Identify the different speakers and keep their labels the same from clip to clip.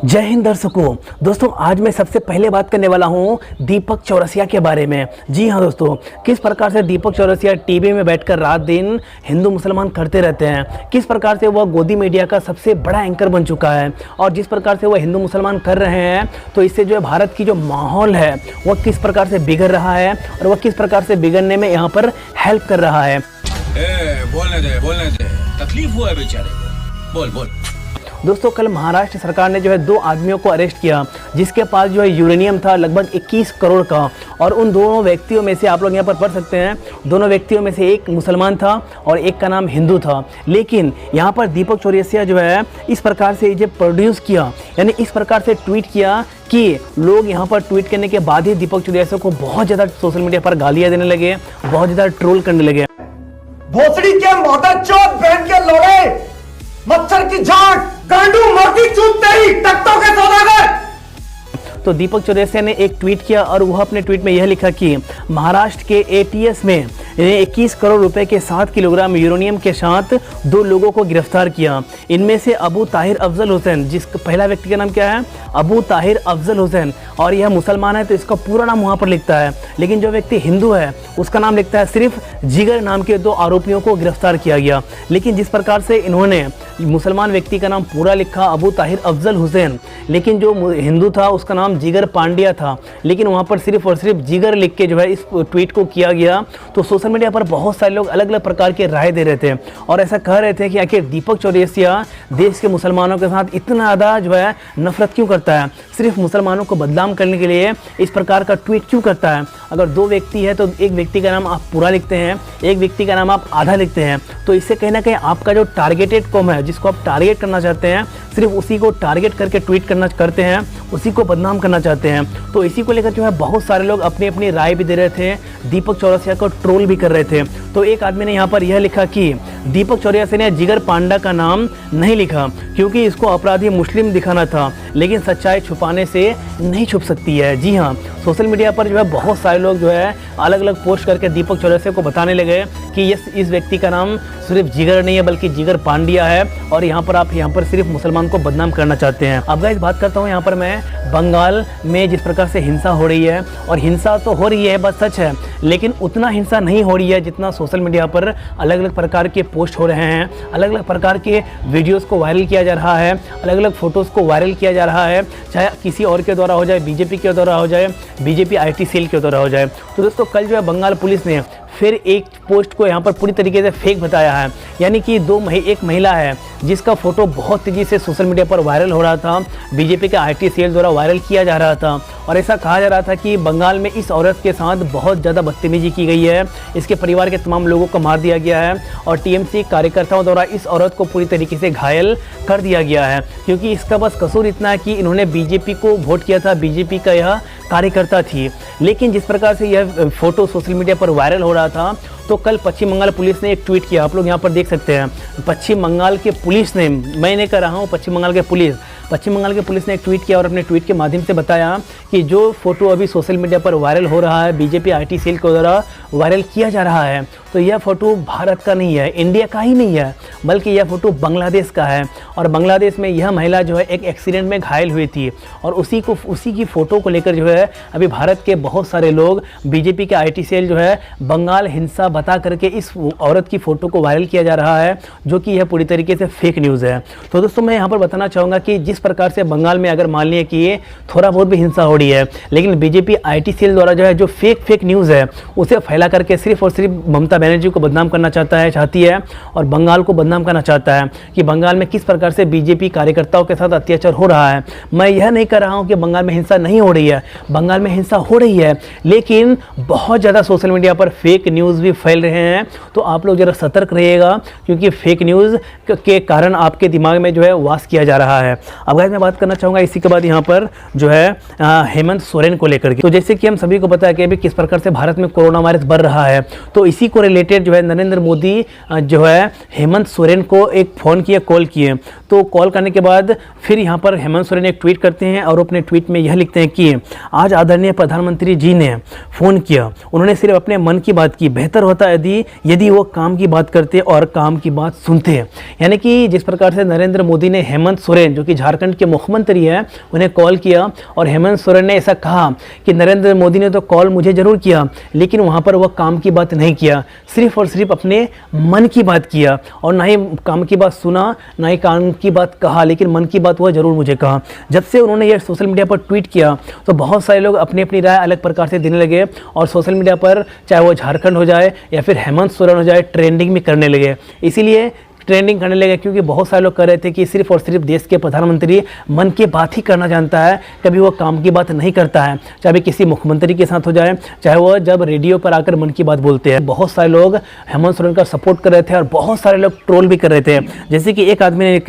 Speaker 1: जय हिंद दर्शकों। दोस्तों आज मैं सबसे पहले बात करने वाला हूं दीपक चौरसिया के बारे में। जी हां दोस्तों, किस प्रकार से दीपक चौरसिया टीवी में बैठकर रात दिन हिंदू मुसलमान करते रहते हैं, किस प्रकार से वह गोदी मीडिया का सबसे बड़ा एंकर बन चुका है और जिस प्रकार से वह हिंदू मुसलमान कर रहे हैं तो इससे जो है भारत की जो माहौल है वह किस प्रकार से बिगड़ रहा है और वह किस प्रकार से बिगड़ने में यहाँ पर हेल्प कर रहा है।
Speaker 2: बोलने दे, तकलीफ हुआ है बेचारे को, बोल।
Speaker 1: दोस्तों कल महाराष्ट्र सरकार ने जो है 2 आदमियों को अरेस्ट किया जिसके पास जो है यूरेनियम था लगभग 21 करोड़ का, और उन दोनों व्यक्तियों में से आप लोग यहाँ पर पढ़ सकते हैं, दोनों व्यक्तियों में से एक मुसलमान था और एक का नाम हिंदू था। लेकिन यहाँ पर दीपक चौरसिया जो है इस प्रकार से जब प्रोड्यूस किया, यानी इस प्रकार से ट्वीट किया कि लोग यहाँ पर ट्वीट करने के बाद ही दीपक चौरसिया को बहुत ज़्यादा सोशल मीडिया पर गालियाँ देने लगे, बहुत ज़्यादा ट्रोल करने लगे।
Speaker 3: भोसड़ी के मोटर चौथ बहन के लोड़े, मच्छर की झांक, गांडू मोती चूतते ही टकटों के सौदागर।
Speaker 1: तो दीपक चौरसिया ने एक ट्वीट किया और वह अपने ट्वीट में यह लिखा कि महाराष्ट्र के एटीएस में 21 करोड़ रुपए के 7 किलोग्राम यूरेनियम के साथ 2 लोगों को गिरफ्तार किया। इनमें से अबू ताहिर अफजल हुसैन, जिसका पहला व्यक्ति का नाम क्या है, अबू ताहिर अफजल हुसैन, और यह मुसलमान है तो इसका पूरा नाम वहाँ पर लिखता है, लेकिन जो व्यक्ति हिंदू है उसका नाम लिखता है सिर्फ जिगर नाम के 2 आरोपियों को गिरफ्तार किया गया। लेकिन जिस प्रकार से इन्होंने मुसलमान व्यक्ति का नाम पूरा लिखा अबू ताहिर अफजल हुसैन, लेकिन जो हिंदू था उसका नाम जिगर पांड्या था, लेकिन वहाँ पर सिर्फ और सिर्फ जिगर लिख के जो है इस ट्वीट को किया गया। तो सोशल मीडिया पर बहुत सारे लोग अलग अलग प्रकार के राय दे रहे थे और ऐसा कह रहे थे कि आखिर दीपक चौरसिया देश के मुसलमानों के साथ इतना ज़्यादा जो है नफरत क्यों करता है, सिर्फ मुसलमानों को बदनाम करने के लिए इस प्रकार का ट्वीट क्यों करता है। अगर 2 व्यक्ति है तो एक व्यक्ति का नाम आप पूरा लिखते हैं, एक व्यक्ति का नाम आप आधा लिखते हैं, तो इससे कहीं ना कहीं आपका जो टारगेटेड कॉम है, जिसको आप टारगेट करना चाहते हैं, सिर्फ उसी को टारगेट करके ट्वीट करते हैं, उसी को बदनाम करना चाहते हैं। तो इसी को लेकर जो है बहुत सारे लोग अपनी अपनी राय भी दे रहे थे, दीपक चौरसिया को ट्रोल भी कर रहे थे। तो एक आदमी ने यहाँ पर यह लिखा कि दीपक चौरसिया ने जिगर पांडा का नाम नहीं लिखा क्योंकि इसको अपराधी मुस्लिम दिखाना था, लेकिन सच्चाई छुपाने से नहीं छुप सकती है। जी हाँ, सोशल मीडिया पर जो है बहुत सारे लोग जो है अलग अलग पोस्ट करके दीपक चौरसिया को बताने लगे कि इस व्यक्ति का नाम सिर्फ जिगर नहीं है बल्कि जिगर पांड्या है और यहाँ पर सिर्फ मुसलमान को बदनाम करना चाहते हैं। अब गाइस बात करता हूँ यहाँ पर मैं बंगाल में जिस प्रकार से हिंसा हो रही है, और हिंसा तो हो रही है बस सच है, लेकिन उतना हिंसा नहीं हो रही है जितना सोशल मीडिया पर अलग अलग प्रकार के पोस्ट हो रहे हैं, अलग अलग प्रकार के वीडियोस को वायरल किया जा रहा है, अलग अलग फोटोज़ को वायरल किया जा रहा है, चाहे किसी और के द्वारा हो जाए, बीजेपी के द्वारा हो जाए, बीजेपी IT सेल के द्वारा हो जाए। तो दोस्तों कल जो है बंगाल पुलिस ने फिर एक पोस्ट को यहाँ पर पूरी तरीके से फेक बताया है, यानी कि एक महिला है जिसका फोटो बहुत तेज़ी से सोशल मीडिया पर वायरल हो रहा था, बीजेपी के IT सेल द्वारा वायरल किया जा रहा था और ऐसा कहा जा रहा था कि बंगाल में इस औरत के साथ बहुत ज़्यादा बदतमीजी की गई है, इसके परिवार के तमाम लोगों को मार दिया गया है और TMC कार्यकर्ताओं द्वारा इस औरत को पूरी तरीके से घायल कर दिया गया है, क्योंकि इसका बस कसूर इतना है कि इन्होंने बीजेपी को वोट किया था, बीजेपी का यह कार्यकर्ता थी। लेकिन जिस प्रकार से यह फोटो सोशल मीडिया पर वायरल हो रहा था तो कल पश्चिम बंगाल पुलिस ने एक ट्वीट किया, आप लोग यहाँ पर देख सकते हैं। पश्चिम बंगाल के पुलिस ने, मैं नहीं कर रहा हूँ, पश्चिम बंगाल के पुलिस ने एक ट्वीट किया और अपने ट्वीट के माध्यम से बताया कि जो फोटो अभी सोशल मीडिया पर वायरल हो रहा है, बीजेपी IT सेल के द्वारा वायरल किया जा रहा है, तो यह फ़ोटो भारत का नहीं है, इंडिया का ही नहीं है, बल्कि यह फ़ोटो बांग्लादेश का है। और बांग्लादेश में यह महिला जो है एक एक्सीडेंट में घायल हुई थी और उसी की फ़ोटो को लेकर जो है अभी भारत के बहुत सारे लोग, बीजेपी के IT सेल जो है बंगाल हिंसा बता करके इस औरत की फ़ोटो को वायरल किया जा रहा है, जो कि यह पूरी तरीके से फेक न्यूज़ है। तो दोस्तों मैं यहाँ पर बताना चाहूँगा कि जिस प्रकार से बंगाल में अगर मान लिया कि थोड़ा बहुत भी हिंसा हो रही है, लेकिन बीजेपी IT सेल द्वारा जो है जो फेक न्यूज़ है उसे फैला करके सिर्फ और सिर्फ ममता बनर्जी को बदनाम करना चाहती है और बंगाल को बदनाम करना चाहता है कि बंगाल में किस प्रकार से बीजेपी कार्यकर्ताओं के साथ अत्याचार हो रहा है। मैं यह नहीं कर रहा हूं कि बंगाल में हिंसा नहीं हो रही है, बंगाल में हिंसा हो रही है, लेकिन बहुत ज़्यादा सोशल मीडिया पर फेक न्यूज़ भी फैल रहे हैं। तो आप लोग ज़रा सतर्क रहिएगा, क्योंकि फेक न्यूज़ के कारण आपके दिमाग में जो है वास किया जा रहा है। अब गाइस मैं बात करना चाहूँगा इसी के बाद यहाँ पर जो है हेमंत सोरेन को लेकर के। तो जैसे कि हम सभी को पता है कि अभी किस प्रकार से भारत में कोरोना वायरस बढ़ रहा है, तो इसी को रिलेटेड जो है नरेंद्र मोदी जो है हेमंत सोरेन को एक फ़ोन किए, कॉल किए। तो कॉल करने के बाद फिर यहाँ पर हेमंत सोरेन एक ट्वीट करते हैं और अपने ट्वीट में यह लिखते हैं कि आज आदरणीय प्रधानमंत्री जी ने फ़ोन किया, उन्होंने सिर्फ अपने मन की बात की, बेहतर होता यदि वो काम की बात करते और काम की बात सुनते। यानी कि जिस प्रकार से नरेंद्र मोदी ने हेमंत सोरेन जो कि झारखंड के मुख्यमंत्री हैं उन्हें कॉल किया और हेमंत सोरेन ने ऐसा कहा कि नरेंद्र मोदी ने तो कॉल मुझे ज़रूर किया लेकिन वहाँ पर वह काम की बात नहीं किया, सिर्फ और सिर्फ अपने मन की बात किया और ना ही काम की बात सुना ना ही काम की बात कहा, लेकिन मन की बात वह ज़रूर मुझे कहा। जब से उन्होंने यह सोशल मीडिया पर ट्वीट किया तो बहुत सारे लोग अपनी अपनी राय अलग प्रकार से देने लगे और सोशल मीडिया पर चाहे वो झारखंड हो जाए या फिर हेमंत सोरेन हो जाए ट्रेंडिंग भी करने लगे। इसीलिए ट्रेंडिंग करने लगे क्योंकि बहुत सारे लोग कह रहे थे कि सिर्फ और सिर्फ देश के प्रधानमंत्री मन की बात ही करना जानता है, कभी वो काम की बात नहीं करता है, चाहे किसी मुख्यमंत्री के साथ हो जाए चाहे वो जब रेडियो पर आकर मन की बात बोलते हैं। बहुत सारे लोग हेमंत सोरेन का सपोर्ट कर रहे थे और बहुत सारे लोग ट्रोल भी कर रहे थे। जैसे कि एक आदमी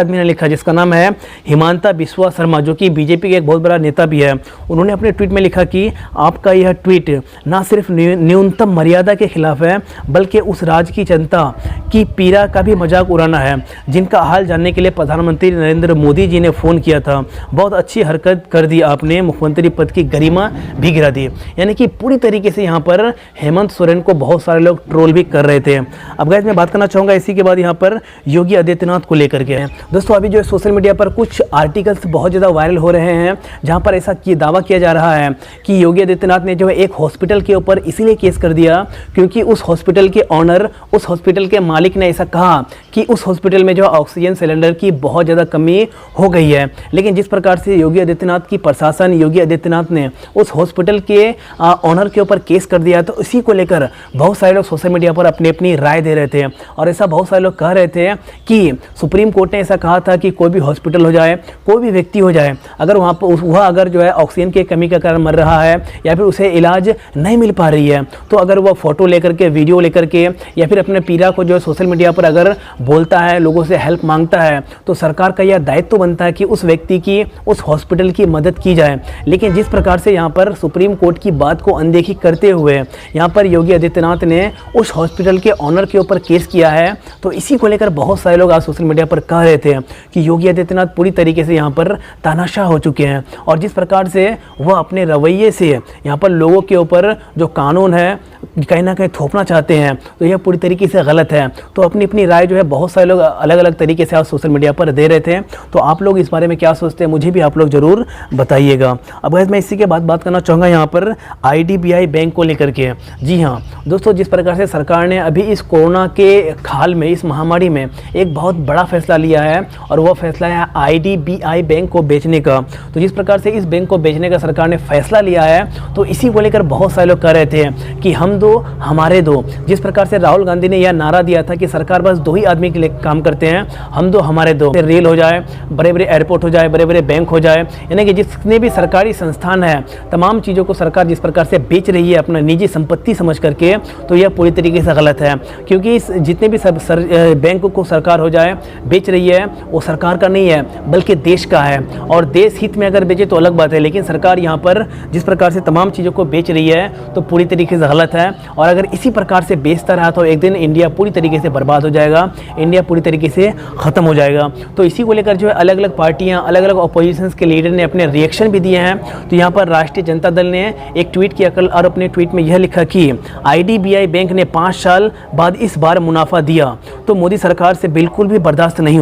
Speaker 1: ने लिखा जिसका नाम है हिमांता बिस्वा शर्मा जो कि बीजेपी के एक बहुत बड़ा नेता भी है। उन्होंने अपने ट्वीट में लिखा कि आपका यह ट्वीट ना सिर्फ न्यूनतम मर्यादा के खिलाफ है बल्कि उस राज्य की जनता की पीड़ा का भी मजाक उड़ाना है जिनका हाल जानने के लिए प्रधानमंत्री नरेंद्र मोदी जी ने फ़ोन किया था। बहुत अच्छी हरकत कर दी आपने, मुख्यमंत्री पद की गरिमा भी गिरा दी। यानी कि पूरी तरीके से यहाँ पर हेमंत सोरेन को बहुत सारे लोग ट्रोल भी कर रहे थे। अब गाइस मैं बात करना चाहूँगा इसी के बाद यहाँ पर योगी आदित्यनाथ को लेकर के। दोस्तों अभी जो है सोशल मीडिया पर कुछ आर्टिकल्स बहुत ज़्यादा वायरल हो रहे हैं जहाँ पर ऐसा दावा किया जा रहा है कि योगी आदित्यनाथ ने जो है एक हॉस्पिटल के ऊपर इसीलिए केस कर दिया क्योंकि उस हॉस्पिटल के ऑनर, उस हॉस्पिटल के मालिक ने ऐसा कहा कि उस हॉस्पिटल में जो ऑक्सीजन सिलेंडर की बहुत ज़्यादा कमी हो गई है। लेकिन जिस प्रकार से योगी आदित्यनाथ की प्रशासन, योगी आदित्यनाथ ने उस हॉस्पिटल के ऑनर के ऊपर केस कर दिया तो इसी को लेकर बहुत सारे लोग सोशल मीडिया पर अपनी अपनी राय दे रहे थे और ऐसा बहुत सारे लोग कह रहे थे कि सुप्रीम कोर्ट ने ऐसा कहा था कि कोई भी हॉस्पिटल हो जाए, कोई भी व्यक्ति हो जाए, अगर वहाँ पर वह अगर जो है ऑक्सीजन की कमी का कारण मर रहा है या फिर उसे इलाज नहीं मिल पा रही है तो अगर वह फोटो लेकर के, वीडियो लेकर के या फिर अपने पीड़ा को जो है सोशल मीडिया पर अगर बोलता है, लोगों से हेल्प मांगता है तो सरकार का यह दायित्व बनता है कि उस व्यक्ति की, उस हॉस्पिटल की मदद की जाए। लेकिन जिस प्रकार से यहाँ पर सुप्रीम कोर्ट की बात को अनदेखी करते हुए यहाँ पर योगी आदित्यनाथ ने उस हॉस्पिटल के ऑनर के ऊपर केस किया है तो इसी को लेकर बहुत सारे लोग आज सोशल मीडिया पर कह रहे थे कि योगी आदित्यनाथ पूरी तरीके से यहाँ पर तानाशाह हो चुके हैं और जिस प्रकार से वह अपने रवैये से यहाँ पर लोगों के ऊपर जो कानून है कहीं ना कहीं थोपना चाहते हैं तो यह पूरी तरीके से गलत है। तो अपनी अपनी राय जो है बहुत सारे लोग अलग अलग तरीके से आज सोशल मीडिया पर दे रहे थे। तो आप लोग इस बारे में क्या सोचते हैं मुझे भी आप लोग ज़रूर बताइएगा। अब गाइस मैं इसी के बाद बात करना चाहूँगा यहाँ पर IDBI बैंक को लेकर के। जी हाँ दोस्तों, जिस प्रकार से सरकार ने अभी इस कोरोना के हाल में, इस महामारी में एक बहुत बड़ा फैसला लिया है और वह फैसला है IDBI बैंक को बेचने का। तो जिस प्रकार से इस बैंक को बेचने का सरकार ने फैसला लिया है तो इसी को लेकर बहुत सारे लोग कह रहे थे कि हम दो हमारे दो। जिस प्रकार से राहुल गांधी ने यह नारा दिया था कि सरकार बस दो ही आदमी के लिए काम करते हैं, हम दो हमारे दो। रेल हो जाए, बड़े बड़े एयरपोर्ट हो जाए, बड़े बड़े बैंक हो जाए, यानी कि जितने भी सरकारी संस्थान है तमाम चीज़ों को सरकार जिस प्रकार से बेच रही है अपना निजी संपत्ति समझ करके तो यह पूरी तरीके से गलत है। क्योंकि जितने भी बैंक को सरकार हो जाए बेच रही है वो सरकार का नहीं है बल्कि देश का है और देश हित में अगर बेचे तो अलग बात है। लेकिन सरकार यहाँ पर जिस प्रकार से तमाम चीज़ों को बेच रही है तो पूरी तरीके से गलत है और अगर इसी प्रकार से बेचता रहा तो एक दिन इंडिया पूरी तरीके से बर्बाद हो जाएगा, इंडिया पूरी तरीके से ख़त्म हो जाएगा। तो इसी को लेकर जो है अलग अलग पार्टियां, अलग अलग अपोजिशन के लीडर ने अपने रिएक्शन भी दिए हैं। तो यहाँ पर राष्ट्रीय जनता दल ने एक ट्वीट किया कल और अपने ट्वीट में यह लिखा कि IDBI बैंक ने 5 साल बाद इस बार मुनाफा दिया तो मोदी सरकार से बिल्कुल भी बर्दाश्त नहीं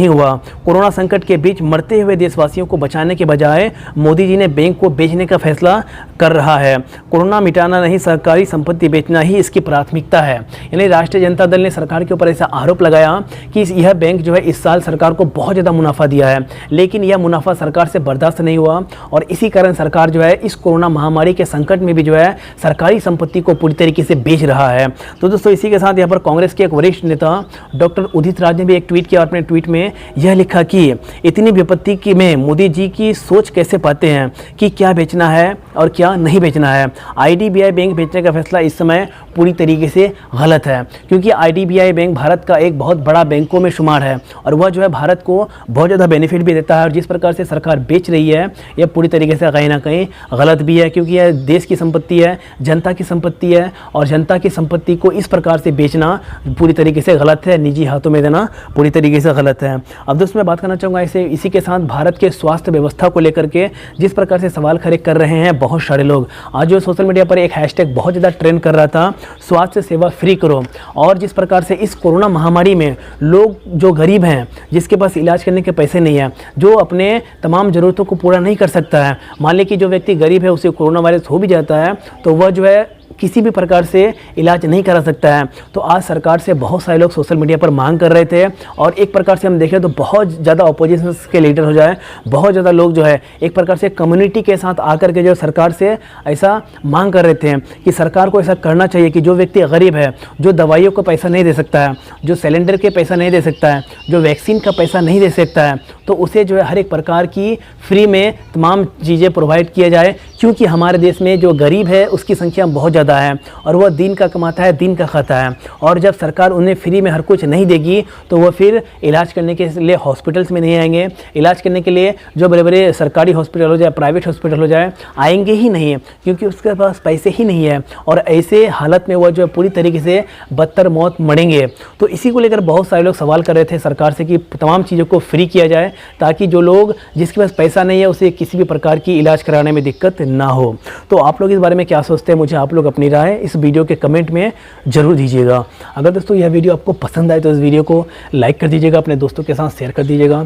Speaker 1: हुआ। कोरोना संकट के बीच मरते हुए देशवासियों को बचाने के बजाय मोदी जी ने बैंक को बेचने का फैसला कर रहा है। कोरोना मिटाना नहीं, सरकारी संपत्ति बेचना ही इसकी प्राथमिकता है। यानी राष्ट्रीय जनता दल ने सरकार के ऊपर ऐसा आरोप लगाया कि यह बैंक जो है इस साल सरकार को बहुत ज़्यादा मुनाफा दिया है लेकिन यह मुनाफा सरकार से बर्दाश्त नहीं हुआ और इसी कारण सरकार जो है इस कोरोना महामारी के संकट में भी जो है सरकारी संपत्ति को पूरी तरीके से बेच रहा है। तो दोस्तों इसी के साथ यहाँ पर कांग्रेस के एक वरिष्ठ नेता डॉक्टर उदित राज ने भी एक ट्वीट किया और अपने ट्वीट में यह लिखा कि इतनी विपत्ति की में मोदी जी की सोच कैसे पाते हैं कि क्या बेचना है और क्या नहीं बेचना है। IDBI बैंक बेचने का फैसला इस समय पूरी तरीके से गलत है क्योंकि IDBI बैंक भारत का एक बहुत बड़ा बैंकों में शुमार है और वह जो है भारत को बहुत ज़्यादा बेनिफिट भी देता है। और जिस प्रकार से सरकार बेच रही है यह पूरी तरीके से कहीं ना कहीं गलत भी है, क्योंकि यह देश की संपत्ति है, जनता की संपत्ति है और जनता की संपत्ति को इस प्रकार से बेचना पूरी तरीके से गलत है, निजी हाथों में देना पूरी तरीके से गलत है। अब दोस्तों मैं बात करना चाहूँगा इसी के साथ भारत के स्वास्थ्य व्यवस्था को लेकर के जिस प्रकार से सवाल खड़े कर रहे हैं बहुत सारे लोग। आज जो सोशल मीडिया पर एक हैशटैग बहुत ज़्यादा ट्रेंड कर रहा था, स्वास्थ्य सेवा फ्री करो। और जिस प्रकार से इस कोरोना महामारी में लोग जो गरीब हैं, जिसके पास इलाज करने के पैसे नहीं है, जो अपने तमाम ज़रूरतों को पूरा नहीं कर सकता है, मान लीजिए कि जो व्यक्ति गरीब है उसे कोरोना वायरस हो भी जाता है तो वह जो है किसी भी प्रकार से इलाज नहीं करा सकता है। तो आज सरकार से बहुत सारे लोग सोशल मीडिया पर मांग कर रहे थे और एक प्रकार से हम देखें तो बहुत ज़्यादा अपोजिशन के लीडर हो जाए, बहुत ज़्यादा लोग जो है एक प्रकार से कम्युनिटी के साथ आकर के जो सरकार से ऐसा मांग कर रहे थे कि सरकार को ऐसा करना चाहिए कि जो व्यक्ति गरीब है, जो दवाइयों का पैसा नहीं दे सकता है, जो सिलेंडर के पैसा नहीं दे सकता है, जो वैक्सीन का पैसा नहीं दे सकता है, तो उसे जो है हर एक प्रकार की फ्री में तमाम चीज़ें प्रोवाइड किया जाए, क्योंकि हमारे देश में जो गरीब है उसकी संख्या बहुत ज़्यादा है और वह दिन का कमाता है दिन का खाता है। और जब सरकार उन्हें फ्री में हर कुछ नहीं देगी तो वह फिर इलाज करने के लिए हॉस्पिटल्स में नहीं आएंगे, इलाज करने के लिए जो बड़े बड़े सरकारी हॉस्पिटल हो जाए, प्राइवेट हॉस्पिटल हो जाए, आएंगे ही नहीं है, क्योंकि उसके पास पैसे ही नहीं है और ऐसे हालत में वह जो है पूरी तरीके से बदतर मौत मरेंगे। तो इसी को लेकर बहुत सारे लोग सवाल कर रहे थे सरकार से कि तमाम चीज़ों को फ्री किया जाए ताकि जो लोग जिसके पास पैसा नहीं है उसे किसी भी प्रकार की इलाज कराने में दिक्कत ना हो। तो आप लोग इस बारे में क्या सोचते हैं, मुझे आप लोग अपनी राय इस वीडियो के कमेंट में ज़रूर दीजिएगा। अगर दोस्तों यह वीडियो आपको पसंद आए तो इस वीडियो को लाइक कर दीजिएगा, अपने दोस्तों के साथ शेयर कर दीजिएगा।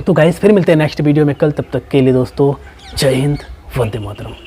Speaker 1: तो गाइस फिर मिलते हैं नेक्स्ट वीडियो में कल, तब तक के लिए दोस्तों जय हिंद, वंदे मातरम।